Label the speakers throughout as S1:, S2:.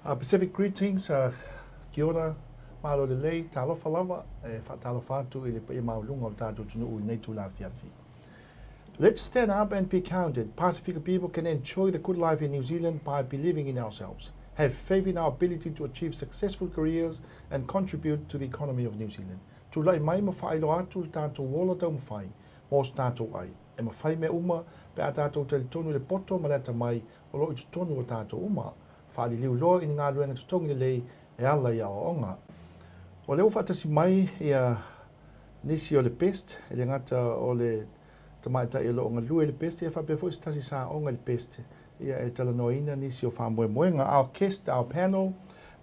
S1: Pacific greetings, kia ora, malo le lei, talofa lava, whatalofa atu i le pa maulunga o tātou tunu ui nei tū la fiafi. Let's stand up and be counted. Pacific people can enjoy the good life in New Zealand by believing in ourselves, have faith in our ability to achieve successful careers and contribute to the economy of New Zealand. Tūlai mai ma whaelo atu le tātou wola tau mawhai, mōs tātou ai. E ma whai me uma, pe a tātou tele tonu le poto ma leta mai, o lo i tonu o tātou uma. Whaali liu loa i ngā luenga tutongi le lei e ala i ao onga. O leo whatasi mai i a nisi o le pest, e le ngata o le tamaita i lo onga lue le pest, e whape fo istasi sa onga le pest. Ia e Talanoa ina nisi o whamoe moenga. Our guest, our panel,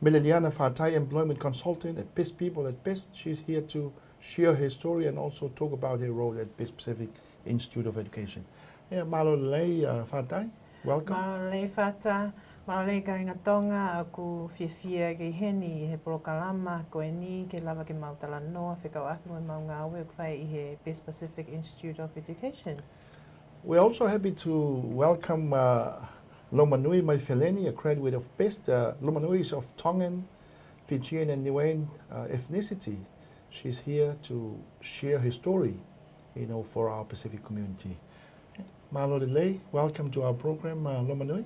S1: Meleliana Fatai, employment consultant at Best People at Best. She's here to share her story and also talk about her role at Best Pacific Institute of Education. Yeah, malo lei Fatai, welcome.
S2: Malo lei Fatai. Marale ka inga tonga aku whiawhia ke heni he porokalama ko e ni ke lava ke mau Talanoa whekau aki mo mau ngā awe ku whai I he Best Pacific Institute of Education.
S1: We're also happy to welcome Lomanui Maifeleni, a graduate of Best. Lomanui is of Tongan, Fijian and Niuean ethnicity. She's here to share her story, for our Pacific community. Malo Lelei, welcome to our program, Lomanui.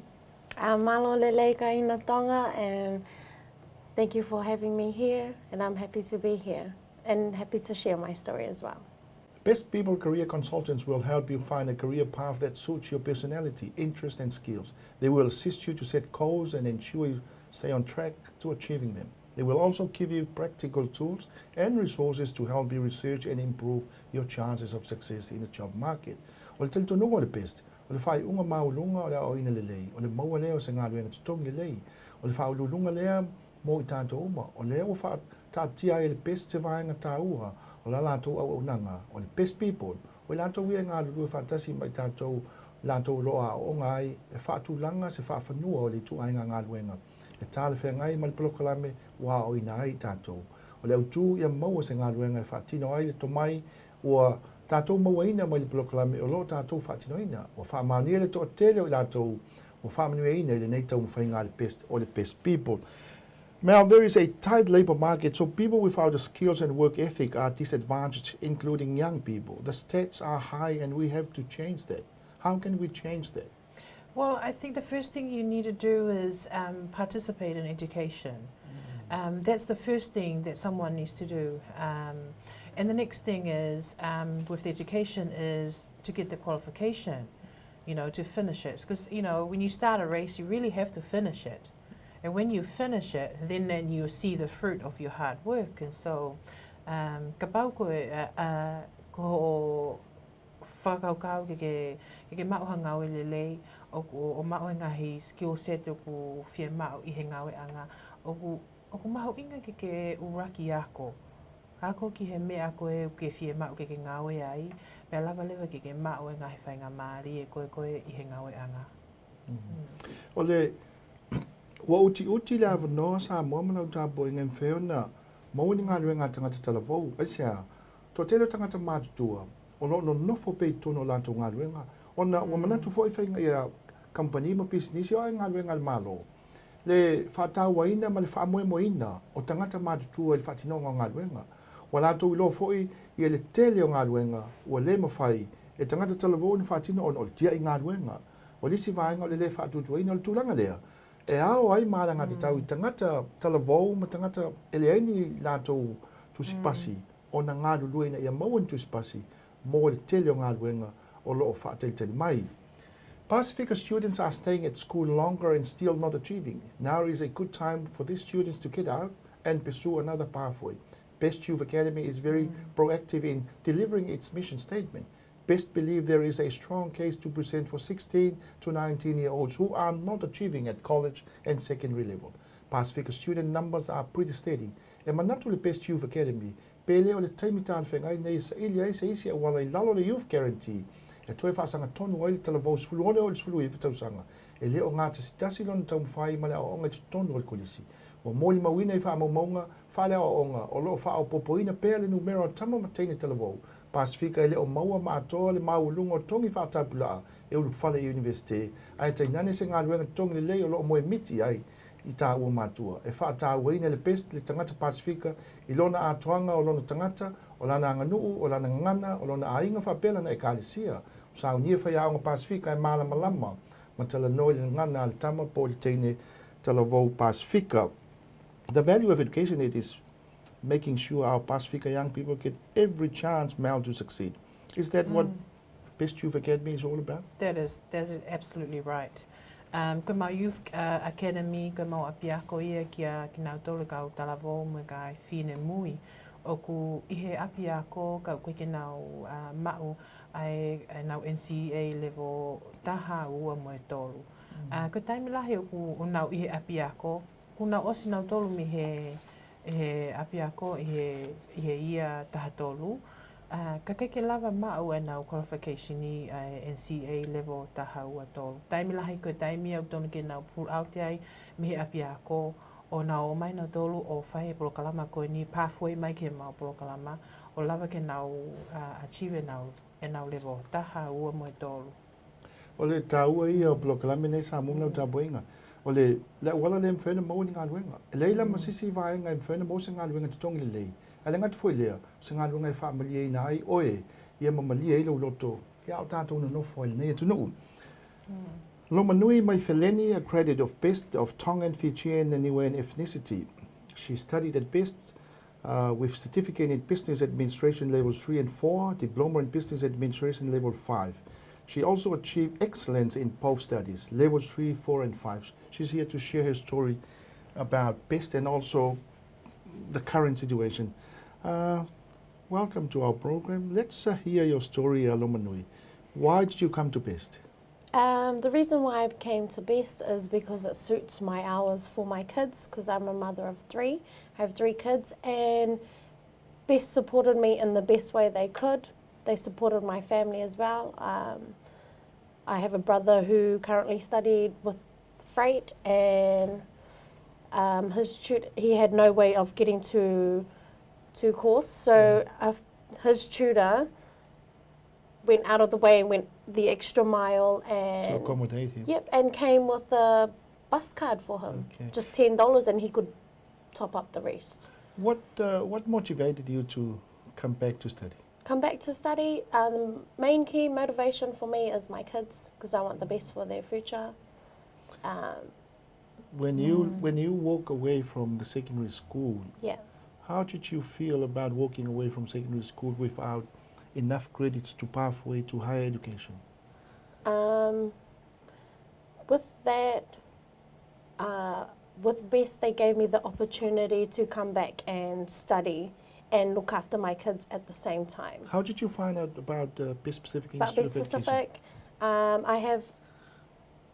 S3: Malo lele ka ina tonga, and thank you for having me here, and I'm happy to be here and happy to share my story as well.
S1: Best People Career Consultants will help you find a career path that suits your personality, interest and skills. They will assist you to set goals and ensure you stay on track to achieving them. They will also give you practical tools and resources to help you research and improve your chances of success in the job market. O le tele tonunga o le best. O le whai unga maulunga o le o ina lelei. O le maua leo se ngā luenga tutongi lelei. O le whaululunga lea mo I tātou uma. O leo o wha tātia e le best te vaenga tā uha. O la lātou au unanga. O le best people. O le lātou ia ngā lulua whātasi mai tātou lātou loa o ngai. E whātulanga se whāwhanua o le tu ainga ngā luenga. E tāle whea ngai ma le polokalame wā o ina ai tātou. O le au tū ia maua se ngā luenga e whātino ai le tomai ua tātou mauaina mai le polokalame o lo tātou whaatinoina. O whaamaunia le toa tele o tātou o whaamanuaina le nei tau mwhainga le best people. Now, there is a tight labour market, so people without the skills and work ethic are disadvantaged, including young people. The stats are high and we have to change that. How can we change that?
S2: Well, I think the first thing you need to do is participate in education. That's the first thing that someone needs to do. And the next thing is, with the education, is to get the qualification, to finish it. Because, when you start a race, you really have to finish it. And when you finish it, then you see the fruit of your hard work. And so, ka pau ko whakaukau ke mauha ngawe lelei, o mau ngahi skill set o ku whia mau I he ngawe anga, o ku mahu inga ke uraki ako. Ako ki he mea koe ke whia mau ke ngawe ai, me lava lewa ke mau e ngahi whainga maari e koe I he ngawe anga.
S1: O le, wa uti le awanoa sa mua manau tāpo I ngai whiona, mau ni ngā lue ngā tangata talavou, aisia, to telo tangata mātutua, o no nofo pei tono lātou ngā luenga. O na wa manatu fo I whainga ia company ma business o ai ngā luenga le malo. Le whātau waina ma le whaamoe moina o tangata mātutua I le whaatinonga o ngā luenga. Wa lātou I lo foi I le tele o ngā luenga, ua le mawhai, e tangata talavou ni whaatino o le tia I ngā luenga. O lisi vaenga o le whaatutuaina o le tūlanga lea. E ao ai maranga te tau I tangata talavou ma tangata eleeni lātou tusipasi o na ngā luluina ia mauan tusipasi mo le tele o ngā luenga o loo whaateletele mai. Pacifica students are staying at school longer and still not achieving. Now is a good time for these students to get out and pursue another pathway. Best Youth Academy is very proactive in delivering its mission statement. Best believe there is a strong case to present for 16 to 19-year-olds who are not achieving at college and secondary level. Pacifica student numbers are pretty steady. E manatu le Best Youth Academy, pele o le taimitāle whengai nei sa ili ai sa isi wala I lalo le Youth Guarantee. E toe whaasanga tonu o ili talavou sfulu one o ili sfulu I whetausanga. E leo ngā te sitasi lona tau mwhai ma le o onga te tonu o le kolisi. Wa mōli mawina I wha maunga, whale o onga, o loo wha o popoina pēr le numero o tama mateine talavou. Pacifica e leo maua mātoa le maulunga o tongi whaatapulaa e ulu whale I universite. Ai tai nane se ngā luenga tongi le lei o loo moe miti ai. i tā ua mātua. E wha tā ua ina le best le tangata Pasifika i lona ātuanga o lona tangata, o lana anganuu, o lana ngana, o lona ainga whapela na e kālesia. O sa unia whai aonga Pasifika e mālama lama, ma Talanoa le ngana le tama po le teine Talavou Pasifika. The value of education it is making sure our Pasifika young people get every chance now to succeed. Is that what Best Youth Academy is all about?
S2: That is absolutely right. Ko mau Youth Academy, ko mau apiako ia kia nau tolu kau Talavou me kai whine mui. O ku ihe apiako kau koe ke nau mau ai nau NCA level taha ua mo e tolu. Ko taimi lahi o nau ihe apiako, ku nau osi nau tolu mi he apiako ihe ia taha tolu. Ka keke lava mau e nau qualification i NCA level taha ua tolu. Taimi lahi ko taimi au tonu ke nau pull out ai mi he apiako o nau o mai nau tolu o whahe polokalama koe ni pathway mai ke mau polokalama o lava ke nau achieve e nau level taha ua mo e tolu.
S1: O le tāua ia o polokalame nei sa munga o tā boinga. O le wala le mwhena mau ni ngā luenga. E leila masisi vaenga e mwhena mau se ngā luenga te tongi le lei. Ale ngati foi lea, se ngā luenga e whaamalia i nai, oe, ia mamalia i lau loto. Ia o tātou na nofo ele nei e tunu. Lomanui Maifeleni, a credit of Best of Tongan, Fijian and Niuean ethnicity. She studied at Best with certificate in Business Administration levels 3 and 4, diploma in Business Administration level 5. She also achieved excellence in both studies, levels 3, 4 and 5. She's here to share her story about Best and also the current situation. Welcome to our program. Let's hear your story, Lomanui. Why did you come to Best?
S3: The reason why I came to Best is because it suits my hours for my kids, because I'm a mother of 3. I have 3 kids, and Best supported me in the best way they could. They supported my family as well. I have a brother who currently studied with freight, and he had no way of getting to course, so his tutor went out of the way and went the extra mile and
S1: To accommodate him?
S3: Yep, and came with a bus card for him, just $10, and he could top up the rest.
S1: What motivated you to come back to study?
S3: Come back to study. Main key motivation for me is my kids, because I want the best for their future.
S1: When you walk away from the secondary school,
S3: Yeah.
S1: how did you feel about walking away from secondary school without enough credits to pathway to higher education?
S3: With that, with Best, they gave me the opportunity to come back and study and look after my kids at the same time.
S1: How did you find out about Best Pacific
S3: But
S1: Institute
S3: Best
S1: of Education?
S3: Pacific, I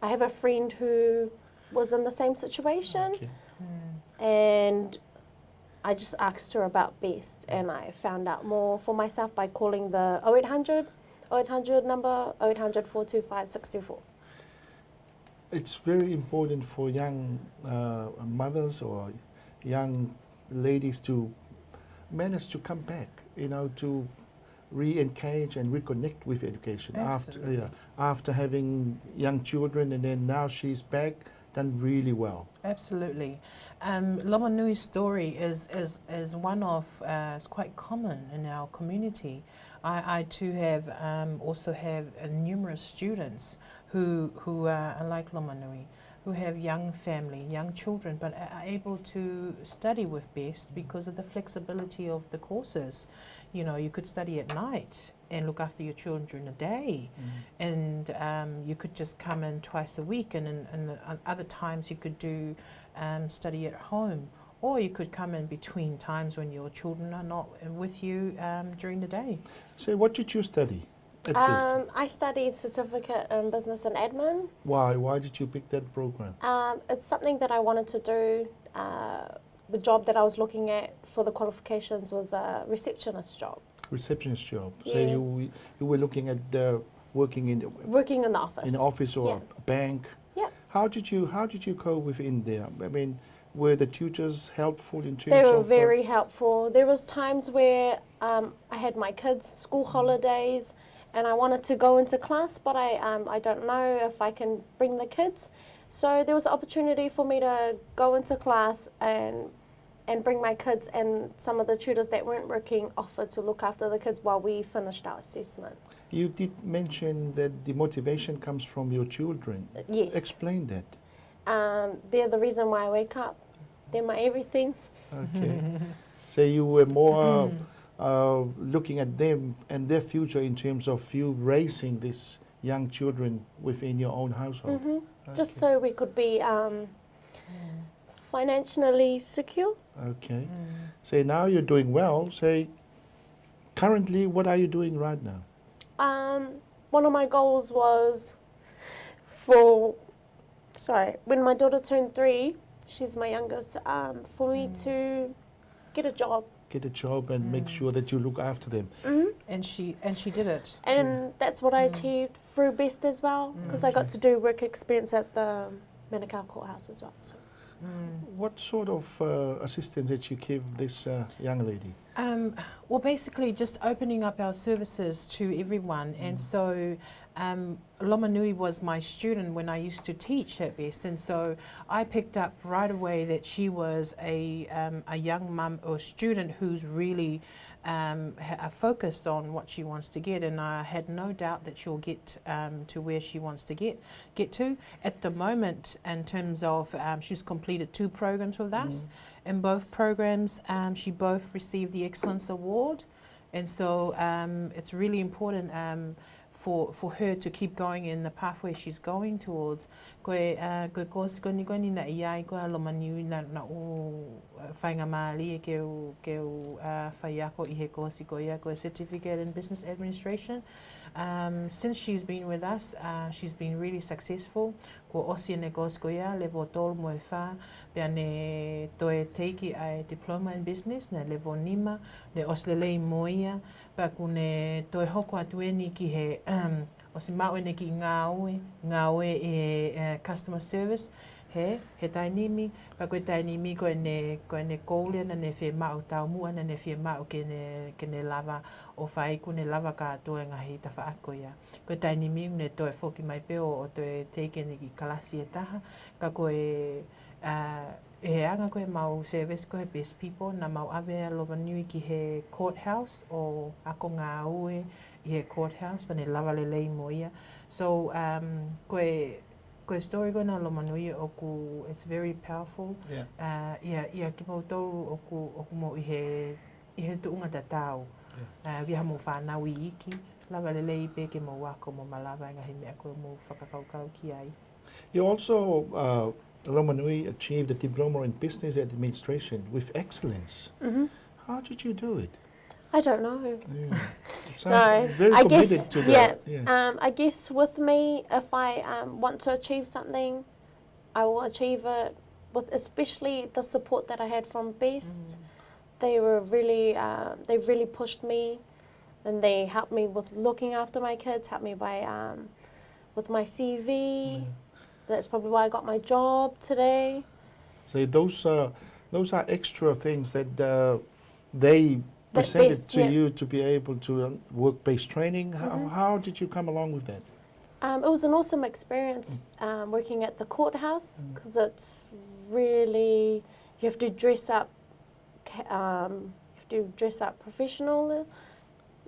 S3: have a friend who was in the same situation,
S1: Okay.
S3: and I just asked her about Best, and I found out more for myself by calling the 0800 number, 0800 425 64.
S1: It's very important for young mothers or young ladies to manage to come back, to re-engage and reconnect with education after having young children, and then now she's back, done really well.
S2: Absolutely. Lomanui's story is one of, it's quite common in our community. I too have also have numerous students who are like Lomanui, who have young family, young children, but are able to study with Best because of the flexibility of the courses. You could study at night and look after your children during the day, and you could just come in twice a week, and other times you could do study at home, or you could come in between times when your children are not with you during the day.
S1: So what did you study at Best?
S3: I studied certificate in business and admin.
S1: Why did you pick that program?
S3: It's something that I wanted to do. The job that I was looking at for the qualifications was a receptionist job.
S1: Receptionist job.
S3: Yeah.
S1: So you were looking at working in
S3: the office.
S1: In an office or a bank.
S3: Yeah.
S1: How did you cope within there? I mean, were the tutors helpful in terms
S3: They
S1: of?
S3: were very helpful. There was times where I had my kids' school holidays, and I wanted to go into class, but I don't know if I can bring the kids. So there was an opportunity for me to go into class and bring my kids, and some of the tutors that weren't working offered to look after the kids while we finished our assessment.
S1: You did mention that the motivation comes from your children.
S3: Yes.
S1: Explain that.
S3: They're the reason why I wake up. They're my everything.
S1: Okay. So you were more looking at them and their future in terms of you raising these young children within your own household.
S3: Just
S1: Okay.
S3: so we could be financially secure.
S1: Okay. So now you're doing well. Say, currently, what are you doing right now?
S3: One of my goals was when my daughter turned 3, she's my youngest, for me to get a job.
S1: Get a job and make sure that you look after them.
S2: And she did it.
S3: And that's what I achieved through BEST as well, because I got to do work experience at the Manukau Courthouse as well. So.
S1: What sort of assistance did you give this young lady?
S2: Well, basically just opening up our services to everyone. And so Lomanui was my student when I used to teach at BEST. And so I picked up right away that she was a young mum or student who's really focused on what she wants to get. And I had no doubt that she'll get to where she wants to get to. At the moment, in terms of she's completed 2 programs with us. In both programs, she both received the Excellence Award, and so it's really important for her to keep going in the pathway she's going towards. Koe koni na iai koe Lomanui na o whainga maali e keu whaiako I he kosi ko ia koe certificate in business administration. Since she's been with us, she's been really successful. Ko osi ne kosi ko ia level tol mo e wha, pia ne toe teiki ai diploma in business, ne level 5, le oslelei mo ia, pa kune toe hoko atueni ki he o si mau ene ki ngā oe e customer service, he tainimi, pa koe tainimi koe ne koule na ne whi mau tau mua na ne whi mau ke ne lava o whai kune lava ka toe ngahi ta whaako ia. Koe tainimi ne toe whoki mai peo o toe teike ne ki kalasi e taha, ka koe he anga koe mau service koe best people na mau ave Lomanui ki he courthouse o ako ngā ue I he courthouse pa ne lava lelei mo ia. So koe story koe na Lomanui oku, it's very powerful.
S1: Yeah.
S2: Ia ki mau tau oku mo I he tuunga tatau. Ia mo whanau I iki, lava lelei pe ke mo wako mo malava ngahi mea koe mo whakakaukau ki ai.
S1: You also, Lomanui, achieved a diploma in business administration with excellence. How did you do it?
S3: I don't know.
S1: Yeah.
S3: No,
S1: Very
S3: I
S1: committed
S3: guess,
S1: to that. Yeah.
S3: I guess with me, if I want to achieve something, I will achieve it with especially the support that I had from BEST. They were really, they really pushed me, and they helped me with looking after my kids, helped me by, with my CV. That's probably why I got my job today.
S1: So those are extra things that they presented
S3: BEST,
S1: to
S3: yeah.
S1: you to be able to work-based training. How did you come along with that?
S3: It was an awesome experience working at the courthouse, because it's really, you have to dress up professional,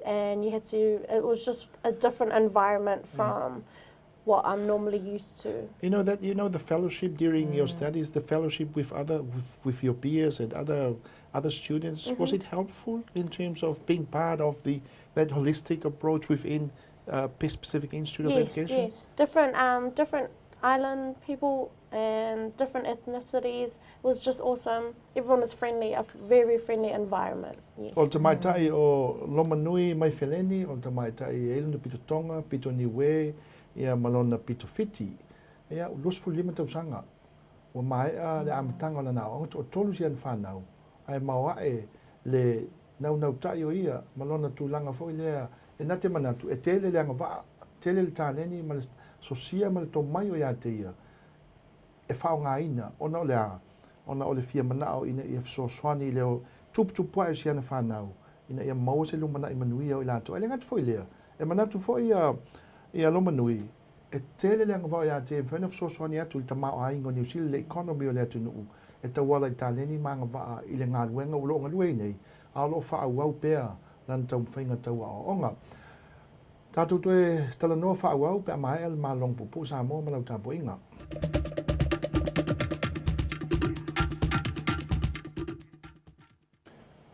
S3: and it was just a different environment from what I'm normally used to.
S1: You know the fellowship during your studies, the fellowship with your peers and other students, was it helpful in terms of being part of that holistic approach within Pacific Institute of Education?
S3: Yes, different island people and different ethnicities. It was just awesome. Everyone was friendly, a very friendly environment. Yes.
S1: O te maitai o Lomanui, Maifeleni, o te maitai e Eluna Pito Tonga, Pito Niue, ia malona Pito Fiti. Ia losfu lima tausanga. O mai le amatanga o na nao, o tolu si an whanau. Ai mawae le nau tai o ia, malona tūlanga fo ilea, e nate manatu, e tele le anga waa, tele le tāleni, ma le sosia ma le tō mai o ia te ia. E whao ngā ina, ona o le a, ona o le fia manao ina ia fsoswani leo, tupu ai si ana whanau, ina ia maua se lumana I manui o ilato. E le ngatu fo ilea, e manatu fo ia Lomanui, e tele le ngava ya te fena so so ni atu te mau ai ngoni usil le economy o le atu nu e te wala i taleni ma ngava i le ngā ruenga ulo ngalue nei a lo fa au pea lan tau whainga tau a onga tātou toe Talanoa wha au pe mai el ma long pupu sa mo malau tapo inga.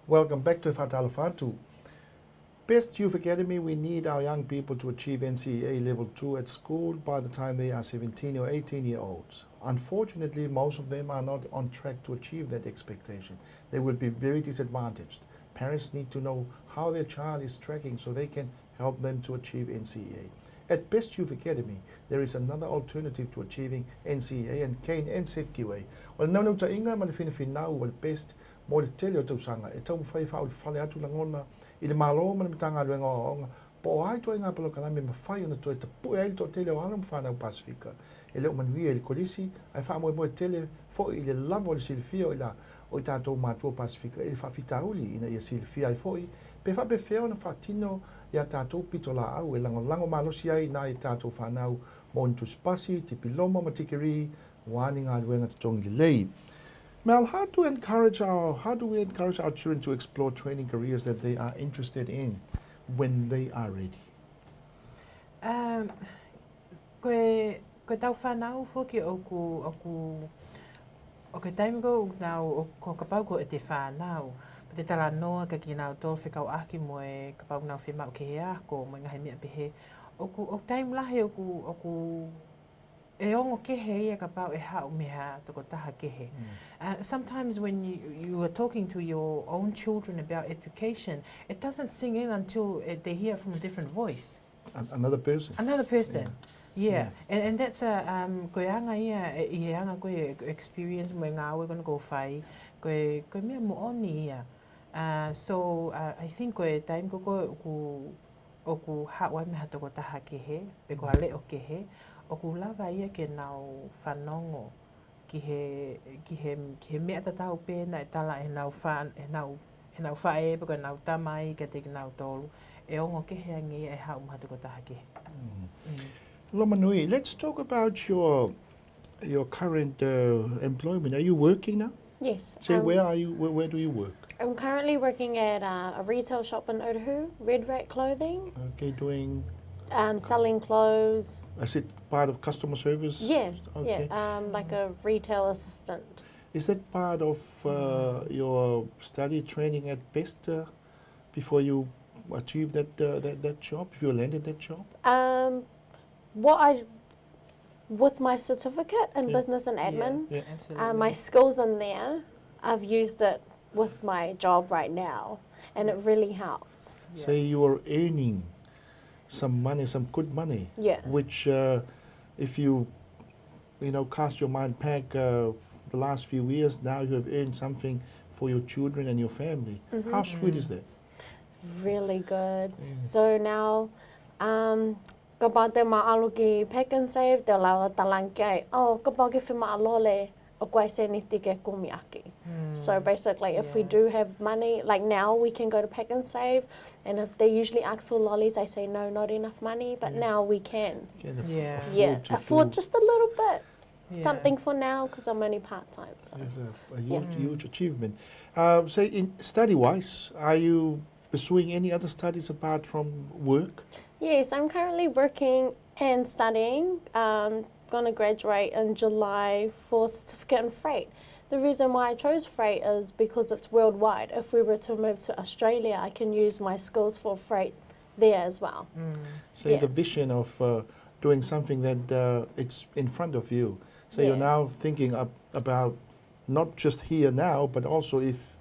S1: Welcome back to Fatai Fatu. Best Youth Academy, we need our young people to achieve NCEA Level 2 at school by the time they are 17 or 18-year-olds. Unfortunately, most of them are not on track to achieve that expectation. They will be very disadvantaged. Parents need to know how their child is tracking so they can help them to achieve NCEA. At Best Youth Academy, there is another alternative to achieving NCEA and Kane NZQA. Well, no ta inga malifina finau wal best mo le tele o tau sanga e tau whai whao le whale atu langona i le malo ma le mitanga luenga o onga po ai toi ngā palo kalame ma whai ona toi te pui ai to tele o alam whanau Pasifika e leo manui e le kolisi ai wha moe moe tele fo i le lavo le silfia o i la o i tātou mātua Pasifika e le whawhita uli ina i a silfia ai fo i pe wha pe wheo na whatino i a tātou pito la au e lango malosi ai nā i tātou whanau mo ntu spasi, tipi loma ma tikiri wāni ngā luenga te tongi le lei. Mel, how do we encourage our children to explore training careers that they are interested in when they are ready?
S2: Koe tau whanau whoki o ke taimiko nau o ka pau ko e te whanau. Pa te Talanoa ka ki nau tō whikau aki mo e ka pau nau whimau ke he ako mo ngahe mea pehe. O taim lahi e ongo kehe ia ka pau e hau meha toko taha kehe. Sometimes when you are talking to your own children about education, it doesn't sink in until they hear from a different voice.
S1: Another person?
S2: Another person, yeah. And that's koe anga ia, I he anga koe experience mo ngā we're going to go whai, koe mea mo oni ia. So I think koe taim ko ku hawai meha toko taha kehe, pe ko leo kehe, o ku lava ia ke nau whanongo ki he mea tatau pēna e tala e nau whae, pako e nau tamai, ka te nau tolu, e ongo kehe angi e hau maha toko taha kehe.
S1: Lomanui, let's talk about your current employment. Are you working now?
S3: Yes.
S1: So where do you work?
S3: I'm currently working at a retail shop in Otahu, Red Rat Clothing.
S1: Okay, doing...
S3: selling clothes.
S1: Is it part of customer service?
S3: Yeah,
S1: okay.
S3: Like a retail assistant.
S1: Is that part of your study training at Best before you achieved that job, if you landed that job?
S3: With my certificate in business and admin, my skills in there, I've used it with my job right now, and it really helps.
S1: Yeah. So you are earning some money, some good money, which if you cast your mind back the last few years, now you have earned something for your children and your family. How sweet is that?
S3: Really good. So now, kapag te maalo ki Pack and Save, te lawa talang kai, kapag ki whima alole, o kwai se ni tike kumiaki. So basically, if we do have money, like now we can go to Pack and Save, and if they usually ask for lollies, I say no, not enough money, but now we can. Afford just a little bit. Something for now, because I'm only part-time. So.
S1: It's a huge achievement. Say, in study-wise, are you pursuing any other studies apart from work?
S3: Yes, I'm currently working and studying. Going to graduate in July for certificate in freight. The reason why I chose freight is because it's worldwide. If we were to move to Australia, I can use my skills for freight there as well.
S1: So the vision of doing something that it's in front of you. So you're now thinking about not just here now, but also if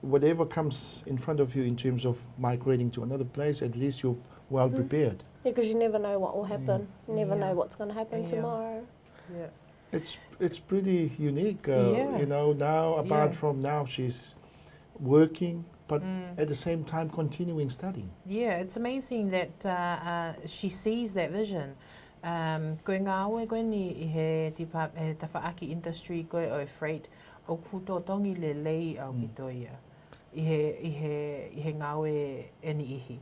S1: whatever comes in front of you in terms of migrating to another place, at least you're well prepared.
S3: Yeah, because you never know what will happen. You never know what's going to happen tomorrow.
S2: Yeah.
S1: It's pretty unique, you know, now apart from now she's working, but at the same time continuing studying.
S2: Yeah, it's amazing that she sees that vision. Koe ngā oe koe ni I he tawhaaki industry koe o freight o kuto tongi le lei au pitoia. I he ngā oe eni ihi.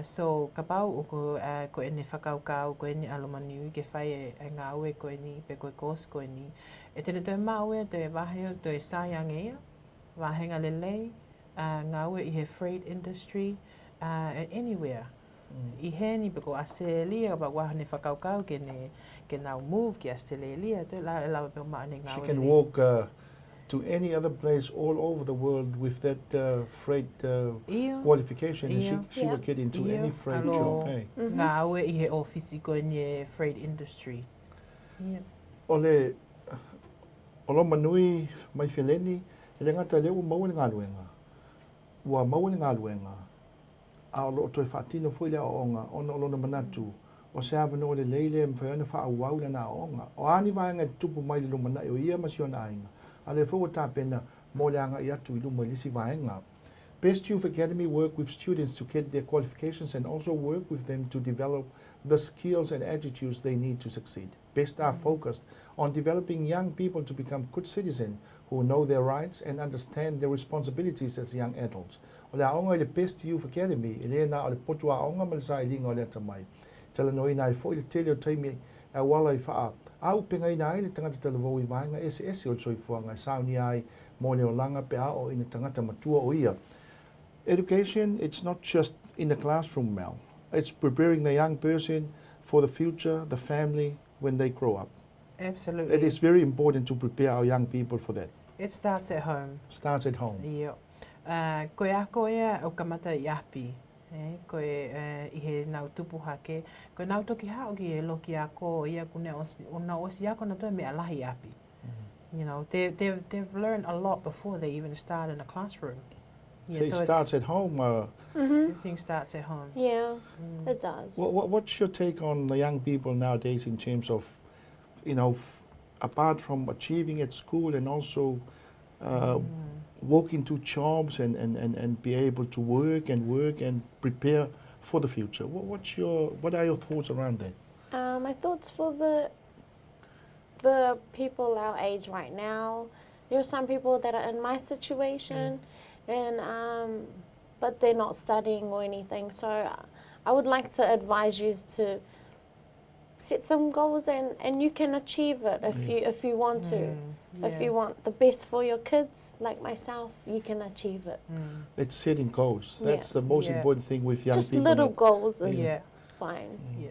S2: So ka pau o ko e ne whakaukau ko e ni Lomanui ke whai e ngā ue ko e ni pe ko e kos ko e ni. E tene te maue te waheo te sāiangea, wahenga lelei, ngā ue I he freight industry, anywhere. I heni pe ko Australia ba wahane whakaukau ke nau move ki Australia, te la lawa pe maa ne ngā
S1: She
S2: ue
S1: can
S2: lelei.
S1: walk to any other place all over the world with that freight
S2: Ia.
S1: qualification, and
S2: Ia.
S1: she will get into any freight job. Hey?
S2: Ngā ue I he ofisi ko ni e freight industry. Ia.
S1: Ole, o Lomanui, Maifeleni, le ngata leo mau le ngā luenga. Ua mau le ngā luenga. A o lo toi whaatino fui le aonga, ona o lona manatu. O se awa no le leile mwhaiona wha awau le na aonga. O ani vaenga tupu mai le lumana o ia masiona ainga. A le fua tā pena mo le anga I atu I luma lisi vaenga. Best Youth Academy work with students to get their qualifications and also work with them to develop the skills and attitudes they need to succeed. Best are focused on developing young people to become good citizens who know their rights and understand their responsibilities as young adults. O le aonga I le Best Youth Academy, I le na o le potu a aonga ma le sa I linga o le atamai. Talanoa I fo I le tele o taimi a wala I wha a upenga I na I le tangata talavou I vaenga ese o le soifuanga I sauni ai mo le o langa pe a o ina tangata matua o ia. Education, it's not just in the classroom, Mel. It's preparing the young person for the future, the family, when they grow up.
S2: Absolutely.
S1: It is very important to prepare our young people for that.
S2: It starts at home.
S1: Starts at home.
S2: Ia. Koe ako ea o kamata I api. Koe I he nau tupu hake. Koe nau toki hao ki e loki ako ia kune o na osi ako na toi me alahi api. You know, they've learned a lot before they even start in a classroom.
S1: So it starts at home.
S2: Everything starts at home.
S3: Yeah, it does.
S1: What's your take on the young people nowadays in terms of, you know, apart from achieving at school and also walk into jobs and be able to work and prepare for the future? What are your thoughts around that?
S3: My thoughts for the people our age right now. There are some people that are in my situation, and but they're not studying or anything. So I would like to advise you to set some goals and you can achieve it if you want to. If you want the best for your kids, like myself, you can achieve it.
S1: It's setting goals. That's the most important thing with young
S3: Just
S1: people.
S3: little goals is
S2: Yeah.
S3: fine.
S2: Yeah.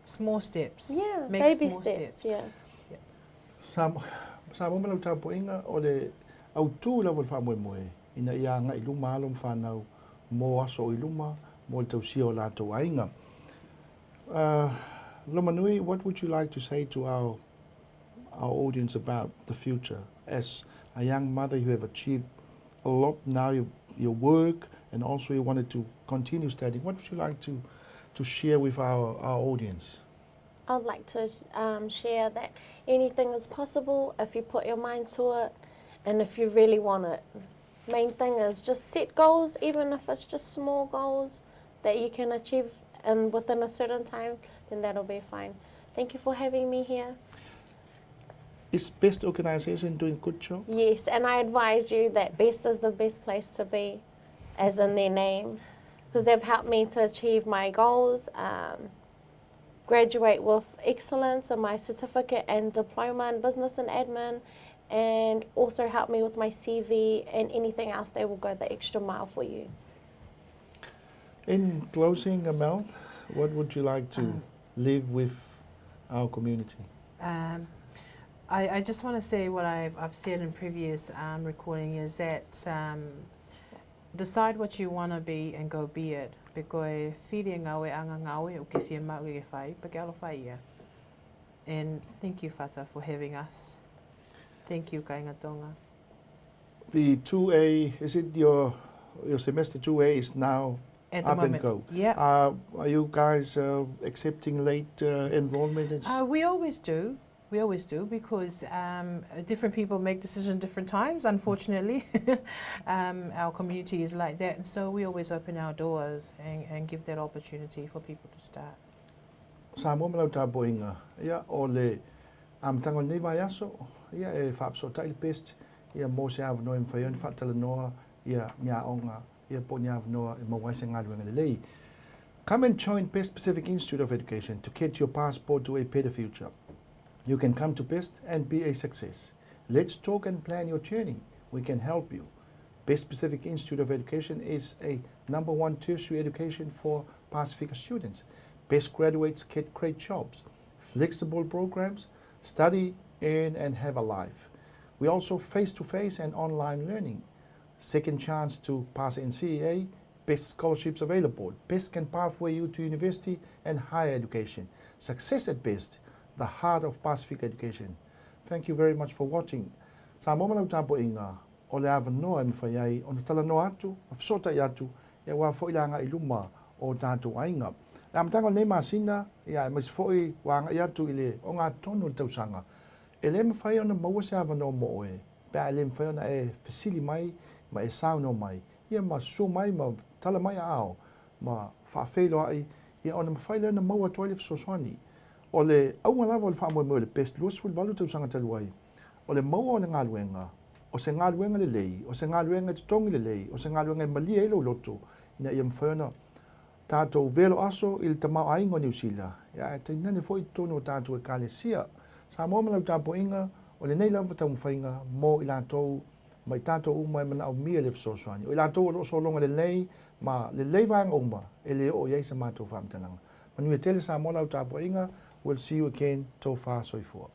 S2: Small steps.
S3: Yeah,
S2: Make
S3: baby
S2: small
S3: steps. Yeah.
S1: Sa mo malau tapo inga o le au tu level fa mo mo ina ia nga iluma alum fa nau mo aso iluma mo le tausia o la to ainga. Lomanui, what would you like to say to our audience about the future? As a young mother, you have achieved a lot now. Your work and also you wanted to continue studying. What would you like to share with our audience?
S3: I'd like to share that anything is possible if you put your mind to it and if you really want it. Main thing is just set goals, even if it's just small goals that you can achieve and within a certain time, then that'll be fine. Thank you for having me here.
S1: Is Best Organisation doing a good job?
S3: Yes, and I advise you that Best is the best place to be, as in their name, because they've helped me to achieve my goals, graduate with excellence in my certificate and diploma in business and admin, and also help me with my CV and anything else. They will go the extra mile for you.
S1: In closing, Mel, what would you like to leave with our community?
S2: I just want to say what I've said in previous recording is that decide what you want to be and go be it. Because whiri ngawe anga ngawe o ke whia mau ke whai, pa ke alo whai ia. And thank you, Fatai, for having us. Thank you, Kainga Tonga.
S1: The 2A, is it your semester 2A is now
S2: At the
S1: up
S2: moment,
S1: and go?
S2: yeah.
S1: Are you guys accepting late enrollment?
S2: We always do. We always do because different people make decisions different times, unfortunately. Our community is like that, and so we always open our doors and give that opportunity for people to start.
S1: Sa mo malau tā boinga, ia o le tango nei vai aso, ia e whaapso tai Best, ia mo se awa noe mwhaioni Talanoa, ia ngā onga, ia po ni avnoa e mawasa ngaluenga lelei. Come and join Best Pacific Institute of Education to get your passport to a better future. You can come to Best and be a success. Let's talk and plan your journey. We can help you. Best Pacific Institute of Education is a #1 tertiary education for Pacifica students. Best graduates get great jobs, flexible programs, study, earn and have a life. We also face-to-face and online learning. Second chance to pass NCEA, best scholarships available. Best can pathway you to university and higher education. Success at Best, the heart of Pacific education. Thank you very much for watching. Sa momalau tapo inga, o le avanoa e mwhaiai, o na talanoa atu, o fisota i atu, e wā foilanga i luma o tātou ainga. Le amatanga o nei masina, ia e masifoi wanga i atu i le o ngā tonu le tausanga. E le mwhai o na maua se avanoa mo oe, pēa e le mwhai o na e fesili mai, ma e sauno mai. Ia ma su mai, ma tala mai a ao, ma whaafeilo ai, ia o na mwhai le na maua toile fisoswani. O le aunga lava o le whaamoe mo le Best luas walu tausanga taluai. O le maua o le ngaluenga, o se ngaluenga le lei, o se ngaluenga te tongi le lei, o se ngaluenga malia ilo loto, ina ia mwhaiona tātou velo aso i le tamau aingo New Zealand. Ia e te nane fwoi tono tātou e kālesia. Sa moa malau tāpo inga, o le nei lava tau mwhainga, mo i lātou, mai tātou uma e mana au mia le fisoswani. O i lātou o so longa le lei, ma le lei vanga uma, e le o iei sa mātou whamtananga. Manui e tele sa moa lau tāpo inga, we'll see you again, tau wha soifua.